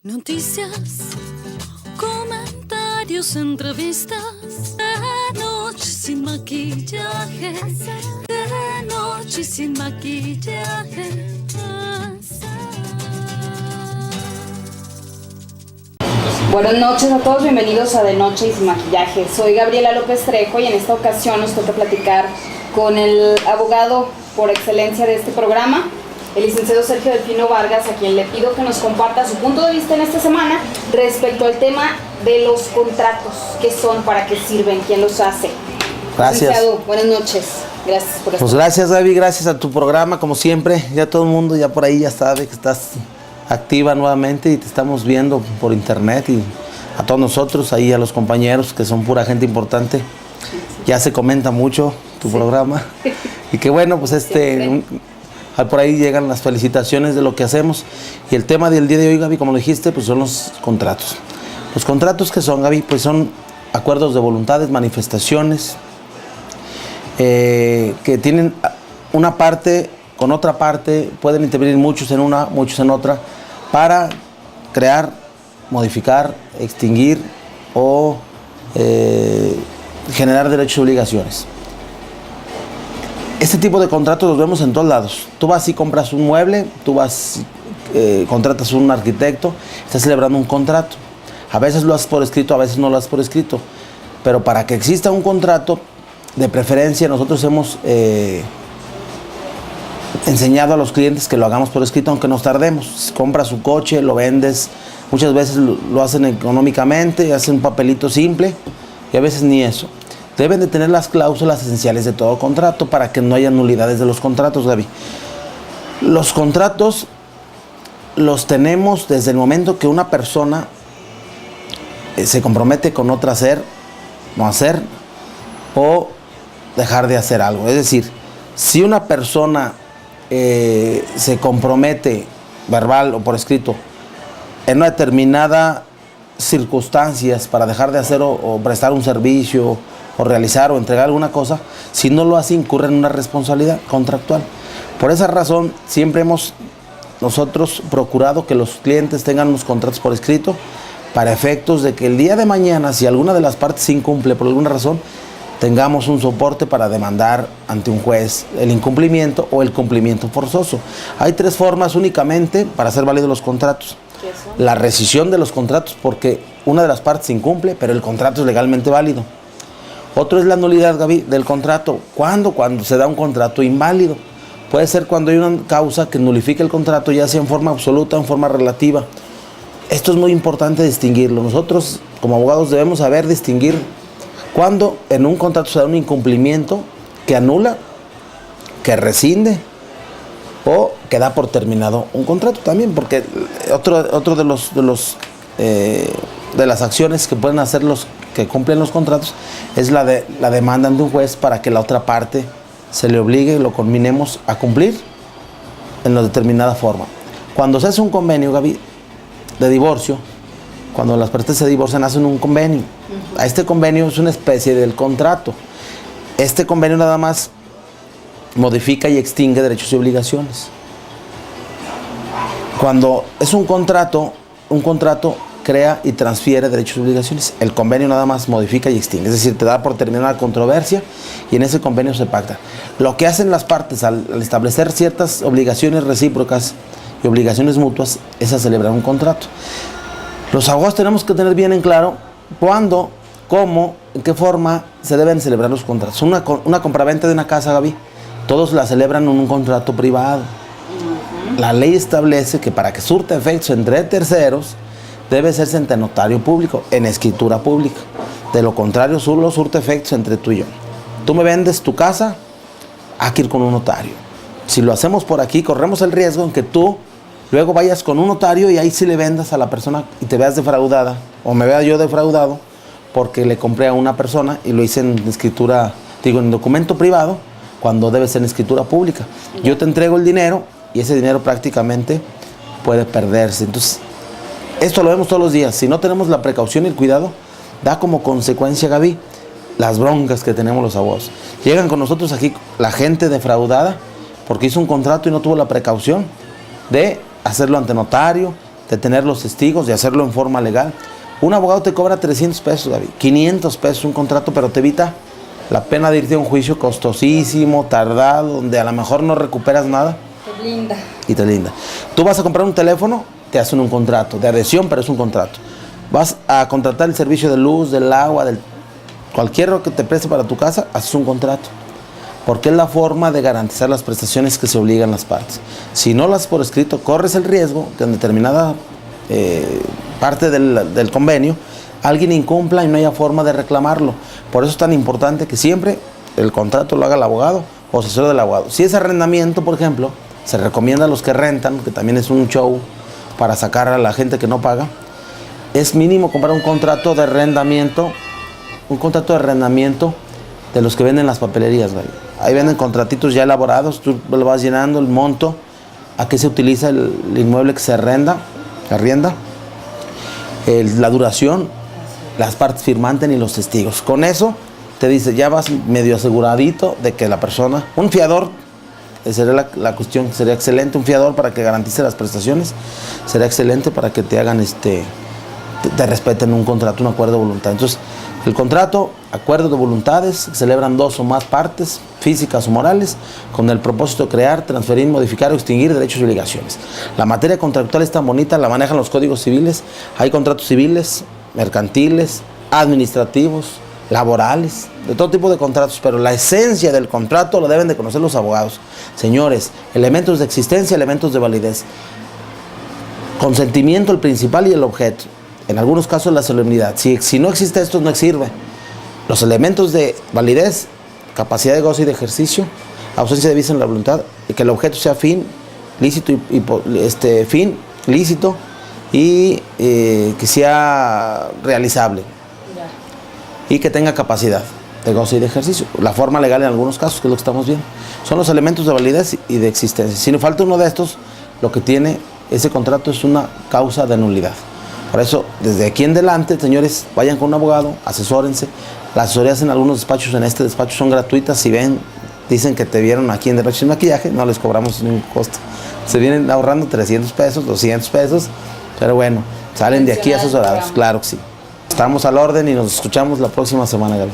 Noticias, comentarios, entrevistas. De noche sin maquillaje. De noche sin maquillaje. Buenas noches a todos, bienvenidos a De Noche y Sin Maquillaje. Soy Gabriela López Trejo y en esta ocasión nos toca platicar con el abogado por excelencia de este programa, el licenciado Sergio Delfino Vargas, a quien le pido que nos comparta su punto de vista en esta semana respecto al tema de los contratos. ¿Qué son? ¿Para qué sirven? ¿Quién los hace? Gracias. Licenciado, buenas noches. Gracias por estar. Pues gracias, Gaby, gracias a tu programa, como siempre. Ya todo el mundo ya por ahí ya sabe que estás activa nuevamente y te estamos viendo por internet, y a todos nosotros, ahí a los compañeros que son pura gente importante. Ya se comenta mucho tu programa. Y que bueno, pues por ahí llegan las felicitaciones de lo que hacemos. Y el tema del día de hoy, Gaby, como lo dijiste, pues son los contratos. Los contratos que son, Gaby, pues son acuerdos de voluntades, manifestaciones, que tienen una parte con otra parte, pueden intervenir muchos en una, muchos en otra, para crear, modificar, extinguir o generar derechos y obligaciones. Este tipo de contratos los vemos en todos lados. Tú vas y compras un mueble, tú vas, contratas a un arquitecto, estás celebrando un contrato. A veces lo haces por escrito, a veces no lo haces por escrito. Pero para que exista un contrato, de preferencia nosotros hemos enseñado a los clientes que lo hagamos por escrito, aunque nos tardemos. Si compras su coche, lo vendes, muchas veces lo hacen económicamente, hacen un papelito simple y a veces ni eso. Deben de tener las cláusulas esenciales de todo contrato para que no haya nulidades de los contratos, Gaby. Los contratos los tenemos desde el momento que una persona se compromete con otra hacer, no hacer o dejar de hacer algo. Es decir, si una persona se compromete verbal o por escrito en una determinada circunstancias para dejar de hacer o prestar un servicio o realizar o entregar alguna cosa, si no lo hace incurre en una responsabilidad contractual. Por esa razón siempre hemos nosotros procurado que los clientes tengan unos contratos por escrito para efectos de que el día de mañana, si alguna de las partes incumple por alguna razón, tengamos un soporte para demandar ante un juez el incumplimiento o el cumplimiento forzoso. Hay tres formas únicamente para hacer válidos los contratos. ¿Qué son? La rescisión de los contratos, porque una de las partes incumple, pero el contrato es legalmente válido. Otro es la nulidad, Gaby, del contrato. ¿Cuándo? Cuando se da un contrato inválido. Puede ser cuando hay una causa que nulifique el contrato, ya sea en forma absoluta o en forma relativa. Esto es muy importante distinguirlo. Nosotros, como abogados, debemos saber distinguir cuando en un contrato se da un incumplimiento que anula, que rescinde o que da por terminado un contrato también, porque otro de las acciones que pueden hacer los que cumplen los contratos es la demanda ante un juez para que la otra parte se le obligue y lo conminemos a cumplir en una determinada forma. Cuando se hace un convenio, Gaby, de divorcio, cuando las partes se divorcian, hacen un convenio. A este convenio es una especie del contrato. Este convenio nada más modifica y extingue derechos y obligaciones. Cuando es un contrato crea y transfiere derechos y obligaciones. El convenio nada más modifica y extingue. Es decir, te da por terminar la controversia y en ese convenio se pacta. Lo que hacen las partes al establecer ciertas obligaciones recíprocas y obligaciones mutuas es a celebrar un contrato. Los abogados tenemos que tener bien en claro cuándo, cómo, en qué forma se deben celebrar los contratos. Una compraventa de una casa, Gaby, todos la celebran en un contrato privado. La ley establece que para que surta efectos entre terceros, debe hacerse ante notario público, en escritura pública. De lo contrario, solo surta efectos entre tú y yo. Tú me vendes tu casa, hay que ir con un notario. Si lo hacemos por aquí, corremos el riesgo en que tú luego vayas con un notario y ahí sí le vendas a la persona y te veas defraudada, o me vea yo defraudado, porque le compré a una persona y lo hice en escritura, en documento privado, cuando debe ser en escritura pública. Yo te entrego el dinero y ese dinero prácticamente puede perderse. Entonces, esto lo vemos todos los días. Si no tenemos la precaución y el cuidado, da como consecuencia, Gaby, las broncas que tenemos los abogados. Llegan con nosotros aquí la gente defraudada porque hizo un contrato y no tuvo la precaución de hacerlo ante notario, de tener los testigos, de hacerlo en forma legal. Un abogado te cobra 300 pesos, Gaby, 500 pesos un contrato, pero te evita la pena de irte a un juicio costosísimo, tardado, donde a lo mejor no recuperas nada. Te blinda. Y te linda. Tú vas a comprar un teléfono, te hacen un contrato de adhesión, pero es un contrato. Vas a contratar el servicio de luz, del agua, cualquier que te preste para tu casa, haces un contrato. Porque es la forma de garantizar las prestaciones que se obligan las partes. Si no las por escrito, corres el riesgo que en determinada parte del convenio alguien incumpla y no haya forma de reclamarlo. Por eso es tan importante que siempre el contrato lo haga el abogado o asesor del abogado. Si es arrendamiento, por ejemplo, se recomienda a los que rentan, que también es un show para sacar a la gente que no paga, es mínimo comprar un contrato de arrendamiento, de los que venden las papelerías, ¿vale? Ahí venden contratitos ya elaborados, tú lo vas llenando, el monto, a qué se utiliza el inmueble que se arrienda, la duración, las partes firmantes y los testigos. Con eso te dice, ya vas medio aseguradito de que la persona, un fiador, sería la cuestión, sería excelente, un fiador para que garantice las prestaciones, será excelente para que te hagan te respeten un contrato, un acuerdo de voluntad. Entonces, el contrato, acuerdo de voluntades, celebran dos o más partes, físicas o morales, con el propósito de crear, transferir, modificar o extinguir derechos y obligaciones. La materia contractual es tan bonita, la manejan los códigos civiles, hay contratos civiles, mercantiles, administrativos, laborales, de todo tipo de contratos, pero la esencia del contrato lo deben de conocer los abogados. Señores, elementos de existencia, elementos de validez. Consentimiento, el principal y el objeto. En algunos casos la solemnidad. Si no existe esto, no sirve. Los elementos de validez, capacidad de goce y de ejercicio, ausencia de vicio en la voluntad, y que el objeto sea fin, lícito lícito y que sea realizable. Y que tenga capacidad de goce y de ejercicio. La forma legal en algunos casos, que es lo que estamos viendo. Son los elementos de validez y de existencia. Si no falta uno de estos, lo que tiene ese contrato es una causa de nulidad. Por eso, desde aquí en adelante, señores, vayan con un abogado, asesórense. Las asesorías en algunos despachos, en este despacho, son gratuitas. Si ven, dicen que te vieron aquí en Derechos y Maquillaje, no les cobramos ningún costo. Se vienen ahorrando 300 pesos, 200 pesos, pero bueno, salen de aquí asesorados, claro que sí. Estamos al orden y nos escuchamos la próxima semana, Gaby.